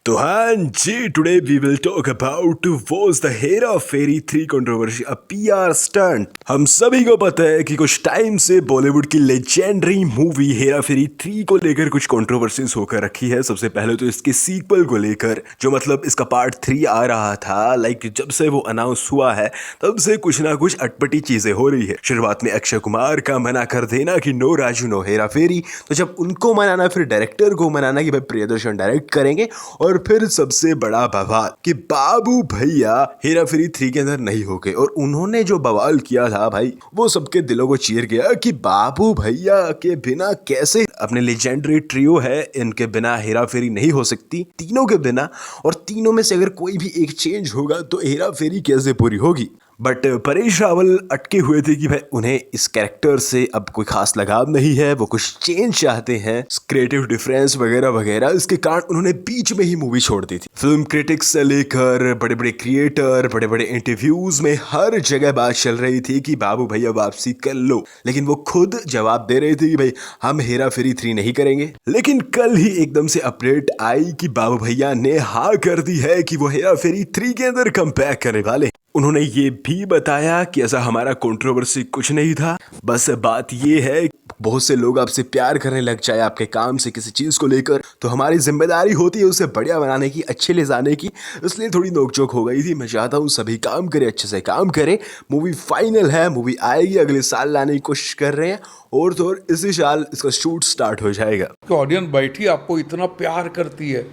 तो हाँ जी, today we will talk about was the Hera Pheri 3 controversy a PR stunt. हम सभी को पता है कि कुछ टाइम से बॉलीवुड की लेजेंडरी मूवी हेरा फेरी 3 को लेकर कुछ कंट्रोवर्सीज होकर रखी है। सबसे पहले तो इसके सीक्वल को लेकर, जो मतलब इसका पार्ट 3 आ रहा था, जब से वो अनाउंस हुआ है तब से कुछ ना कुछ अटपटी चीजें हो रही है। शुरुआत में अक्षय कुमार का मना कर देना कि नो राजू नो हेरा फेरी, तो जब उनको मनाना फिर डायरेक्टर को मनाना कि भाई प्रियदर्शन डायरेक्ट करेंगे, और फिर सबसे बड़ा बवाल कि बाबू भैया हेरा फेरी 3 के अंदर नहीं हो गए। और उन्होंने जो बवाल किया था भाई, वो सबके दिलों को चीर गया कि बाबू भैया के बिना कैसे, अपने लेजेंडरी ट्रियो है, इनके बिना हेरा फेरी नहीं हो सकती, तीनों के बिना, और तीनों में से अगर कोई भी एक चेंज होगा तो हेरा फेरी कैसे पूरी होगी। बट परेश रावल अटके हुए थे कि भाई उन्हें इस कैरेक्टर से अब कोई खास लगाव नहीं है, वो कुछ चेंज चाहते हैं, क्रिएटिव डिफरेंस वगैरह वगैरह। इसके कारण उन्होंने बीच में ही मूवी छोड़ दी थी। फिल्म क्रिटिक्स से लेकर बड़े बड़े क्रिएटर, बड़े बड़े इंटरव्यूज में हर जगह बात चल रही थी कि बाबू भैया वापसी कर लो, लेकिन वो खुद जवाब दे रहे थे कि भाई हम हेरा फेरी 3 नहीं करेंगे। लेकिन कल ही एकदम से अपडेट आई कि बाबू भैया ने हाँ कर दी है कि वो हेरा फेरी 3 के अंदर कम बैक करने वाले। उन्होंने ये भी बताया कि ऐसा हमारा कंट्रोवर्सी कुछ नहीं था, बस बात ये है बहुत से लोग आपसे प्यार करने लग जाए आपके काम से, किसी चीज़ को लेकर, तो हमारी जिम्मेदारी होती है उसे बढ़िया बनाने की, अच्छे ले जाने की। इसलिए थोड़ी नोकझोंक हो गई थी। मैं चाहता हूँ सभी काम करे, अच्छे से काम करे। मूवी फाइनल है, मूवी आएगी, अगले साल लाने की कोशिश कर रहे हैं, और तो और इसी साल इसका शूट स्टार्ट हो जाएगा। ऑडियंस बैठी आपको इतना प्यार करती है,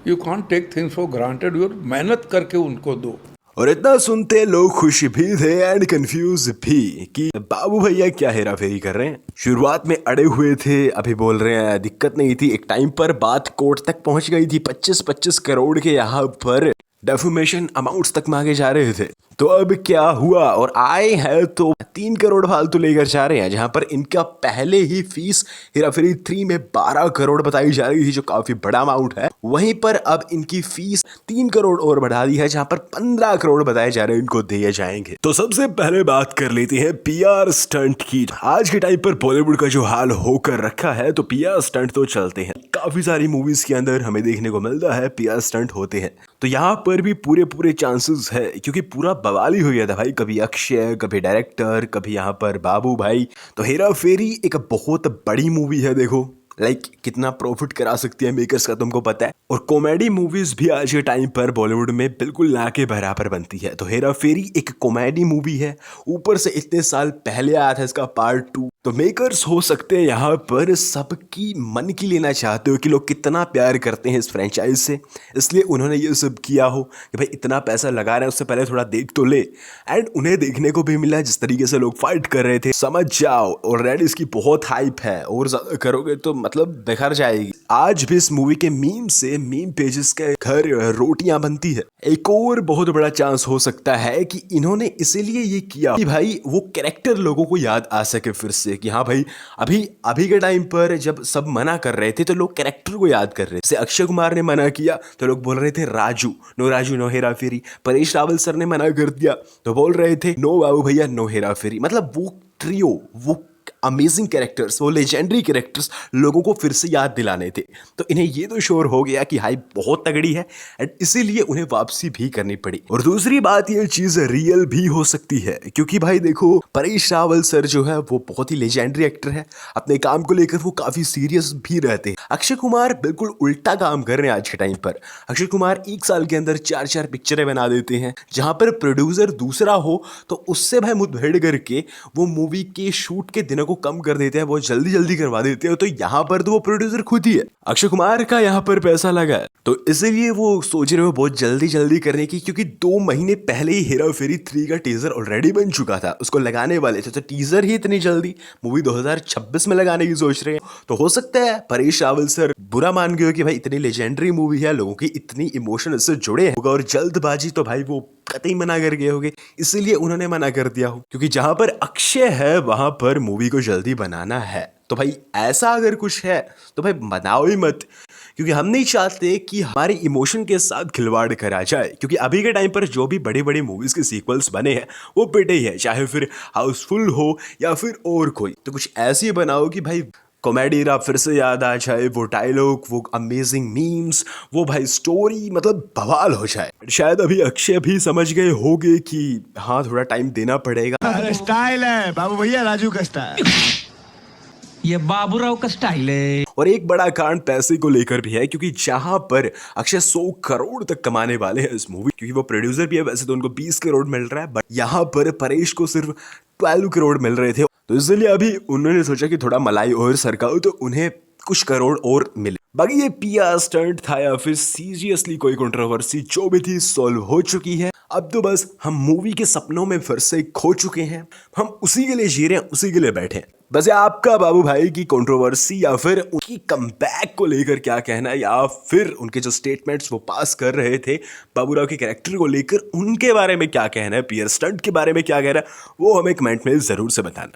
you can't take things for granted, you मेहनत करके उनको दो। और इतना सुनते लोग खुश भी थे एंड कंफ्यूज भी कि बाबू भैया क्या हेरा फेरी कर रहे हैं। शुरुआत में अड़े हुए थे, अभी बोल रहे हैं दिक्कत नहीं थी। एक टाइम पर बात कोर्ट तक पहुंच गई थी, 25-25 करोड़ के यहाँ पर डेफर्मेशन अमाउंट्स तक मांगे जा रहे थे। तो अब क्या हुआ, और आए हैं तो 3 करोड़ फालतू लेकर जा रहे हैं, जहां पर इनका पहले ही फीस हेरा फेरी 3 में 12 करोड़ बताई जा रही थी, जो काफी बड़ा अमाउंट है। वहीं पर अब इनकी फीस 3 करोड़ और बढ़ा दी है, जहां पर 15 करोड़ बताए जा रहे हैं इनको दिए जाएंगे। तो सबसे पहले बात कर लेते हैं पीआर स्टंट की। आज के टाइम पर बॉलीवुड का जो हाल होकर रखा है, तो पीआर स्टंट तो चलते हैं, काफी सारी मूवीज के अंदर हमें देखने को मिलता है पीआर स्टंट होते हैं। तो यहाँ पर भी पूरे चांसेस है, क्योंकि पूरा बवाल ही हो गया था भाई, कभी अक्षय, कभी डायरेक्टर, कभी यहाँ पर बाबू भाई। तो हेरा फेरी एक बहुत बड़ी मूवी है, देखो कितना प्रॉफिट करा सकती है मेकर्स का तुमको पता है। और कॉमेडी मूवीज भी आज के टाइम पर बॉलीवुड में बिल्कुल ना के बराबर बनती है। तो हेरा फेरी एक कॉमेडी मूवी है, ऊपर से इतने साल पहले आया था इसका पार्ट 2। तो मेकर्स हो सकते हैं यहाँ पर सबकी मन की लेना चाहते हो कि लोग कितना प्यार करते हैं इस फ्रेंचाइज से, इसलिए उन्होंने ये सब किया हो कि भाई इतना पैसा लगा रहे हैं, उससे पहले थोड़ा देख तो ले। एंड उन्हें देखने को भी मिला, जिस तरीके से लोग फाइट कर रहे थे, समझ जाओ। ऑलरेडी इसकी बहुत हाइप है, और ज्यादा करोगे तो मतलब बेकार जाएगी। आज भी इस मूवी के मीम से, मीम पेजेस के घर रोटियां बनती है। एक और बहुत बड़ा चांस हो सकता है कि इन्होंने इसीलिए ये किया कि भाई वो कैरेक्टर लोगों को याद आ सके फिर से, कि हाँ भाई अभी के टाइम पर जब सब मना कर रहे थे तो लोग कैरेक्टर को याद कर रहे थे। जैसे अक्षय कुमार ने मना किया तो लोग बोल रहे थे राजू नो हेरा फेरी। परेश रावल सर ने मना कर दिया तो बोल रहे थे नो बाबू भैया नो हेरा फेरी। मतलब वो ट्रियो, वो अमेजिंग कैरेक्टर्स, वो लेजेंडरी कैरेक्टर्स लोगों को फिर से याद दिलाने थे। तो इन्हें ये तो श्योर हो गया कि हाइप बहुत तगड़ी है, एंड इसीलिए उन्हें वापसी भी करनी पड़ी। और दूसरी बात, ये चीज रियल भी हो सकती है, क्योंकि भाई देखो परेश रावल सर जो है वो बहुत ही लेजेंडरी एक्टर है, अपने काम को लेकर वो काफी सीरियस भी रहते हैं। अक्षय कुमार बिल्कुल उल्टा काम कर रहे हैं आज के टाइम पर। अक्षय कुमार 1 साल के अंदर 4 पिक्चरें बना देते हैं, जहां पर प्रोड्यूसर दूसरा हो तो उससे भाई मुठभेड़ करके वो मूवी के शूट के दिनों को कम कर देते हैं, बहुत जल्दी करवा देते हैं। तो यहाँ पर तो वो प्रोड्यूसर खुद ही है, अक्षय कुमार का यहाँ पर पैसा लगा है, तो इसीलिए वो सोच रहे हो बहुत जल्दी करने की, क्योंकि 2 महीने पहले ही हेरा फेरी 3 का टीजर ऑलरेडी बन चुका था, उसको लगाने वाले थे। तो टीजर ही इतनी जल्दी, मूवी 2026 में लगाने की सोच रहे हैं। तो हो सकता है परेश रावल सर बुरा मान गए हो कि भाई इतनी लेजेंडरी मूवी है, लोगों की इतनी इमोशन इससे जुड़े होगा, और जल्दबाजी तो भाई वो कतई मना कर गए होंगे, इसीलिए उन्होंने मना कर दिया हो। क्योंकि जहां पर अक्षय है वहां पर मूवी को जल्दी बनाना है। तो भाई ऐसा अगर कुछ है तो भाई बनाओ ही मत, क्योंकि हम नहीं चाहते कि हमारे इमोशन के साथ खिलवाड़ करा जाए। क्योंकि अभी के टाइम पर जो भी बड़ी बड़ी मूवीज के सीक्वल्स बने हैं वो पिटे ही है, चाहे फिर हाउसफुल हो या फिर और कोई। तो कुछ ऐसी बनाओ कि भाई कॉमेडी रा फिर से याद आ जाए, वो डायलॉग, वो अमेजिंग मीम्स, वो भाई स्टोरी, मतलब बवाल हो जाए। शायद अभी अक्षय भी समझ गए होंगे कि हाँ थोड़ा टाइम देना पड़ेगा। अरे स्टाइल है बाबू भैया, राजू का स्टाइल। ये बाबूराव का स्टाइल है। और एक बड़ा कांड पैसे को लेकर भी है, क्योंकि जहां पर अक्षय 100 करोड़ तक कमाने वाले हैं इस मूवी, क्योंकि वो प्रोड्यूसर भी है, वैसे तो उनको 20 करोड़ मिल रहा है, बट यहाँ पर परेश को सिर्फ 12 करोड़ मिल रहे थे। तो इसलिए अभी उन्होंने सोचा कि थोड़ा मलाई और सरकाओ तो उन्हें कुछ करोड़ और मिले। बाकी ये पीआर स्टंट था या फिर सीरियसली कोई कंट्रोवर्सी जो भी थी सॉल्व हो चुकी है। अब तो बस हम मूवी के सपनों में फिर से खो चुके हैं, हम उसी के लिए जी रहे हैं, उसी के लिए बैठे हैं। बस ये आपका बाबू भाई की कंट्रोवर्सी या फिर उनकी कमबैक को लेकर क्या कहना है, या फिर उनके जो स्टेटमेंट्स वो पास कर रहे थे बाबूराव के कैरेक्टर को लेकर, उनके बारे में क्या कहना है, पीआर स्टंट के बारे में क्या कहना है, वो हमें कमेंट में जरूर से बताना।